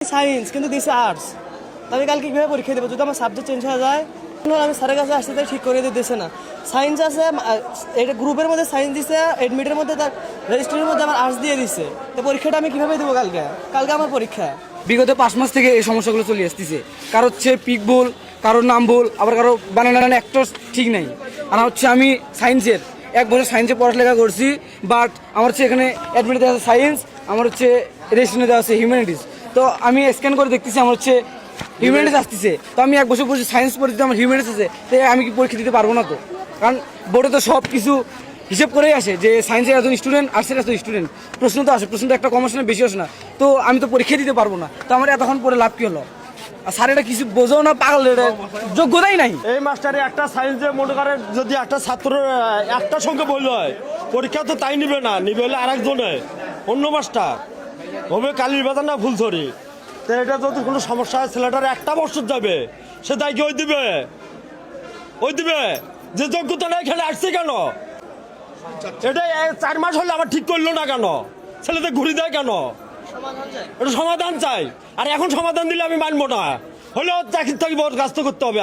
Science কিন্তু দিছে arts. আমি কালকে কীভাবে পরীক্ষা দেবো যদি আমার সাবজেক্ট চেঞ্জ হয়ে যায়? আমি স্যারের কাছে আসতে তাই ঠিক করে দিতেছে না। সায়েন্স আছে, এটা গ্রুপের মধ্যে সায়েন্স দিছে, এডমিটের মধ্যে তার রেজিস্ট্রির মধ্যে আমার আর্টস দিয়ে দিছে। তো পরীক্ষাটা আমি কীভাবে দেবো কালকে? কালকে আমার পরীক্ষা। বিগত 5 মাস থেকে এই সমস্যাগুলো চলে আসতেছে। কারো হচ্ছে পিক ভুল, কারোর নাম ভুল, আবার কারো বানানো একটা ঠিক নাই। আর হচ্ছে আমি সায়েন্সের 1 বছর সায়েন্সে পড়ালেখা করছি, বাট আমার হচ্ছে এখানে অ্যাডমিটে দেওয়া আছে সায়েন্স, আমার হচ্ছে রেজিস্ট্রেশনে দেওয়া আছে হিউম্যানিটিস। তো আমি স্ক্যান করে দেখতেছি আমার হচ্ছে হিউম্যানিটিস আসতেছে। তো আমি 1 বছর পড়ছি সায়েন্স পড়ে, যদি আমার হিউম্যানিটিস আছে তো আমি কি পরীক্ষা দিতে পারবো না? তো কারণ বোর্ডে তো সব কিছু হিসেব করেই আসে যে সায়েন্সের এত স্টুডেন্ট, আর্টসের এত স্টুডেন্ট, প্রশ্ন তো আসে, প্রশ্ন তো একটা কম আসে না, বেশি আসে না। তো আমি তো পরীক্ষা দিতে পারবো না, তো আমার এতক্ষণ পরে লাভ কি হলো? আর স্যার এটা কিছু বোঝাও না, পাগল, এটা যোগ্যতাই নাই। এই মাস্টারে একটা সায়েন্সে মনে করে যদি একটা ছাত্র একটা সঙ্গে বলল হয় পরীক্ষা তো তাই নিবে না, নিবে হলে আরেকজনে অন্য মাস্টার হবে কালির বাজার না ফুলছড়ি। তো এটা যদি কোনো সমস্যা হয় ছেলেটার 1 বছর যাবে, সে তাই কি ওই দিবে? ওই দিবে যে যোগ্যতা নেই, খেলে আসছে কেন? এটা 4 মাস হলে আবার ঠিক করলো না কেন? ছেলেদের ঘুরি দেয় কেন? এটা সমাধান চাই। আর এখন সমাধান দিলে আমি মানবো না, হলেও চাকরি থাকি বরখাস্ত করতে হবে।